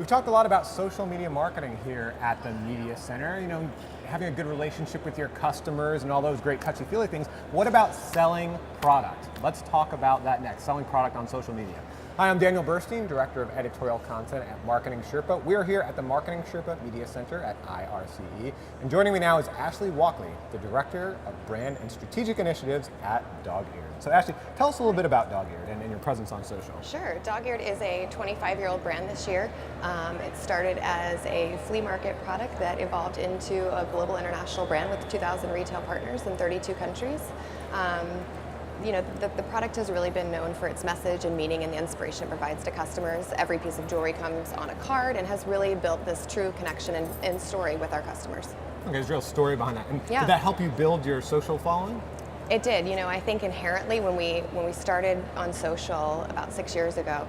talked a lot about social media marketing here at the Media Center. Having a good relationship with your customers and all those great touchy-feely things. What about selling product? Let's talk about that next, selling product on social media. Hi, I'm Daniel Burstein, Director of Editorial Content at Marketing Sherpa. We're here at the Marketing Sherpa Media Center at IRCE. And joining me now is Ashley Walkley, the Director of Brand and Strategic Initiatives at Dog-Eared. So Ashley, tell us a little bit about Dog-Eared and your presence on social. Sure. Dog-Eared is a 25-year-old brand this year. It started as a flea market product that evolved into a global international brand with 2,000 retail partners in 32 countries. The product has really been known for its message and meaning and the inspiration it provides to customers. Every piece of jewelry comes on a card and has really built this true connection and story with our customers. Okay, there's a real story behind that. And Yeah. did that help you build your social following? It did. I think inherently when we started on social about 6 years ago,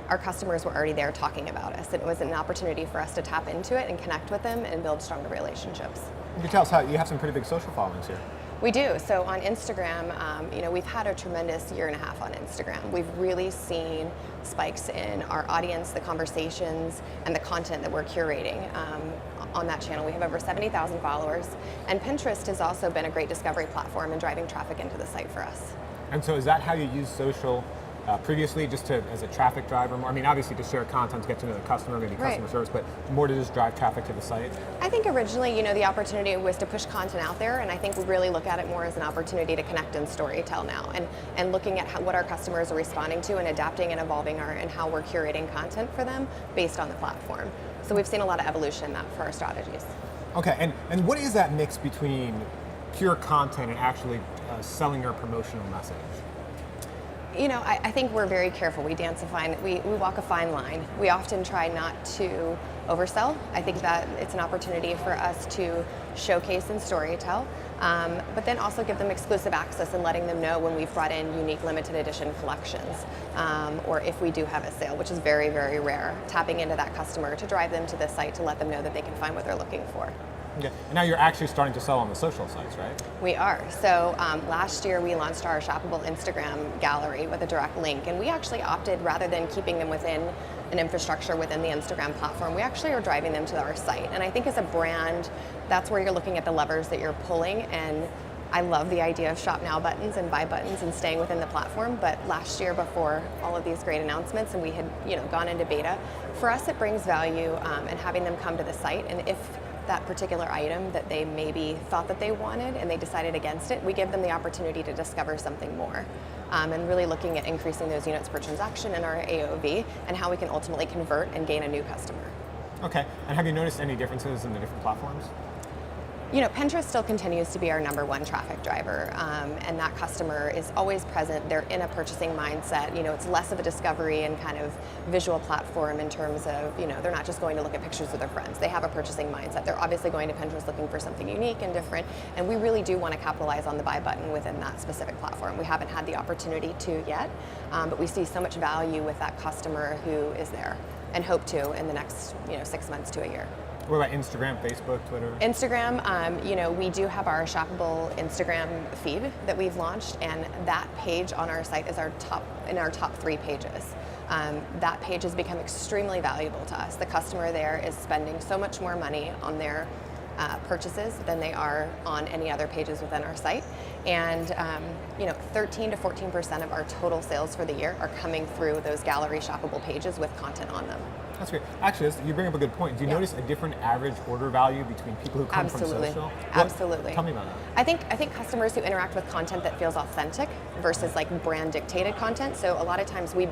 our customers were already there talking about us. It was an opportunity for us to tap into it and connect with them and build stronger relationships. You can tell us how you have some pretty big social followings here. We do. So on Instagram, we've had a tremendous year and a half on Instagram. We've really seen spikes in our audience, the conversations, and the content that we're curating on that channel. We have over 70,000 followers. And Pinterest has also been a great discovery platform and driving traffic into the site for us. And so is that how you use social previously, just as a traffic driver? I mean, obviously to share content, to get to know the customer, maybe customer service, but more to just drive traffic to the site? I think originally, the opportunity was to push content out there, and I think we really look at it more as an opportunity to connect and storytell now, and looking at what our customers are responding to and adapting and evolving and how we're curating content for them based on the platform. So we've seen a lot of evolution in that for our strategies. Okay, and what is that mix between pure content and actually selling your promotional message? I think we're very careful. We walk a fine line. We often try not to oversell. I think that it's an opportunity for us to showcase and storytell, but then also give them exclusive access and letting them know when we've brought in unique limited edition collections, or if we do have a sale, which is very, very rare, tapping into that customer to drive them to the site to let them know that they can find what they're looking for. Okay. And now you're actually starting to sell on the social sites, right? We are. So last year we launched our shoppable Instagram gallery with a direct link, and we actually opted, rather than keeping them within an infrastructure within the Instagram platform, we actually are driving them to our site. And I think as a brand, that's where you're looking at the levers that you're pulling, and I love the idea of shop now buttons and buy buttons and staying within the platform. But last year, before all of these great announcements and we had gone into beta, for us it brings value in having them come to the site, and if that particular item that they maybe thought that they wanted and they decided against it, we give them the opportunity to discover something more. And really looking at increasing those units per transaction in our AOV and how we can ultimately convert and gain a new customer. Okay, and have you noticed any differences in the different platforms? Pinterest still continues to be our #1 traffic driver, and that customer is always present. They're in a purchasing mindset. It's less of a discovery and kind of visual platform in terms of, they're not just going to look at pictures with their friends. They have a purchasing mindset. They're obviously going to Pinterest looking for something unique and different, and we really do want to capitalize on the buy button within that specific platform. We haven't had the opportunity to yet, but we see so much value with that customer who is there and hope to in the next 6 months to a year. What about Instagram, Facebook, Twitter? Instagram, we do have our shoppable Instagram feed that we've launched, and that page on our site is our top 3 pages. That page has become extremely valuable to us. The customer there is spending so much more money on their purchases than they are on any other pages within our site. And 13 to 14% of our total sales for the year are coming through those gallery shoppable pages with content on them. That's great. Actually, you bring up a good point. Do you notice a different average order value between people who come from social? Absolutely. Tell me about that. I think customers who interact with content that feels authentic versus like brand dictated content. So a lot of times we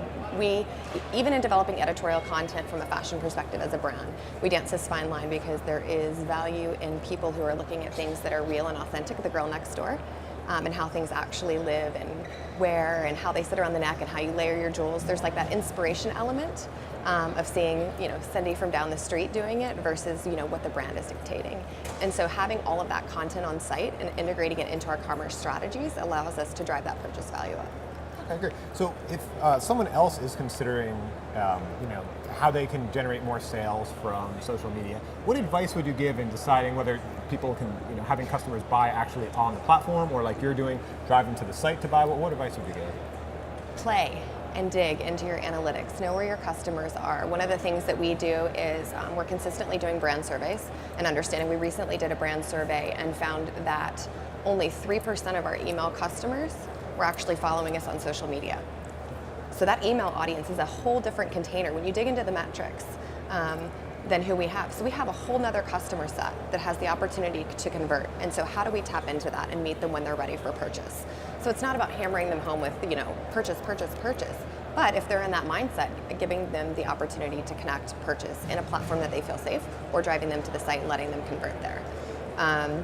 even in developing editorial content from a fashion perspective as a brand, we dance this fine line because there is value in people who are looking at things that are real and authentic, the girl next door. And how things actually live and wear and how they sit around the neck and how you layer your jewels. There's like that inspiration element of seeing, Cindy from down the street doing it versus, what the brand is dictating. And so having all of that content on site and integrating it into our commerce strategies allows us to drive that purchase value up. Okay, great. So if someone else is considering, how they can generate more sales from social media, what advice would you give in deciding whether people can, having customers buy actually on the platform or like you're doing, drive them to the site to buy? What advice would you give? Play. and dig into your analytics. Know where your customers are. One of the things that we do is we're consistently doing brand surveys and understanding. We recently did a brand survey and found that only 3% of our email customers were actually following us on social media. So that email audience is a whole different container when you dig into the metrics than who we have. So we have a whole nother customer set that has the opportunity to convert. And so how do we tap into that and meet them when they're ready for purchase? So it's not about hammering them home with, purchase, purchase, purchase. But if they're in that mindset, giving them the opportunity to connect, purchase in a platform that they feel safe, or driving them to the site and letting them convert there. And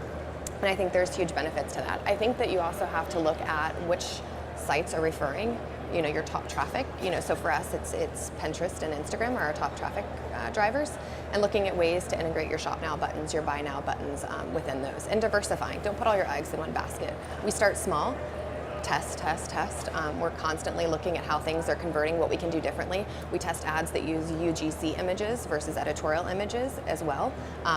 I think there's huge benefits to that. I think that you also have to look at which sites are referring, your top traffic. So for us, it's Pinterest and Instagram are our top traffic drivers, and looking at ways to integrate your shop now buttons, your buy now buttons within those, and diversifying. Don't put all your eggs in one basket. We start small. Test. We're constantly looking at how things are converting, what we can do differently. We test ads that use UGC images versus editorial images as well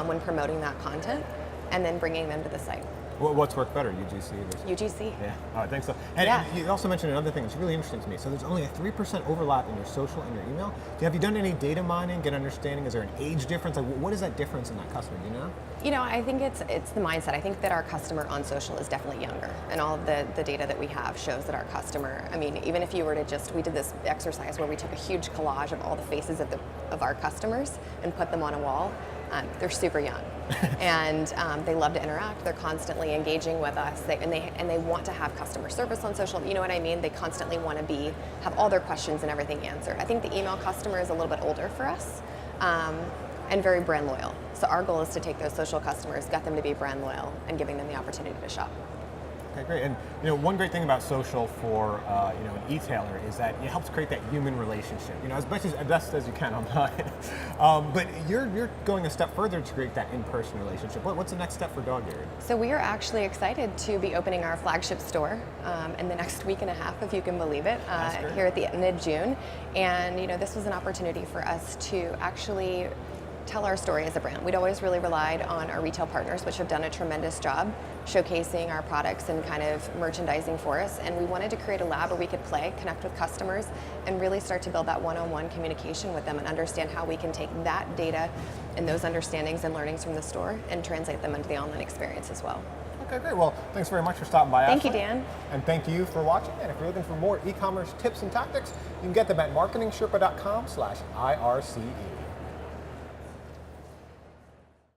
when promoting that content, and then bringing them to the site. What's worked better, UGC versus? UGC. Yeah, I think so. And you also mentioned another thing that's really interesting to me. So there's only a 3% overlap in your social and your email. Have you done any data mining, get understanding? Is there an age difference? Like, what is that difference in that customer? Do you know? I think it's the mindset. I think that our customer on social is definitely younger, and all of the data that we have shows that our customer. Even if you were to we did this exercise where we took a huge collage of all the faces of our customers and put them on a wall. They're super young, and they love to interact. They're constantly engaging with us, and they want to have customer service on social. You know what I mean? They constantly want to have all their questions and everything answered. I think the email customer is a little bit older for us, and very brand loyal. So our goal is to take those social customers, get them to be brand loyal, and giving them the opportunity to shop. Okay, great. And one great thing about social for an e-tailer is that it helps create that human relationship. As best as you can online. But you're going a step further to create that in-person relationship. What's the next step for Dog Dairy? So we are actually excited to be opening our flagship store in the next week and a half, if you can believe it, here at the mid-June. And this was an opportunity for us to actually tell our story as a brand. We'd always really relied on our retail partners, which have done a tremendous job showcasing our products and kind of merchandising for us. And we wanted to create a lab where we could play, connect with customers, and really start to build that one-on-one communication with them and understand how we can take that data and those understandings and learnings from the store and translate them into the online experience as well. Okay, great. Well, thanks very much for stopping by, Thank Ashley. you, Dan. And thank you for watching. And if you're looking for more e-commerce tips and tactics, you can get them at marketingsherpa.com/IRCE.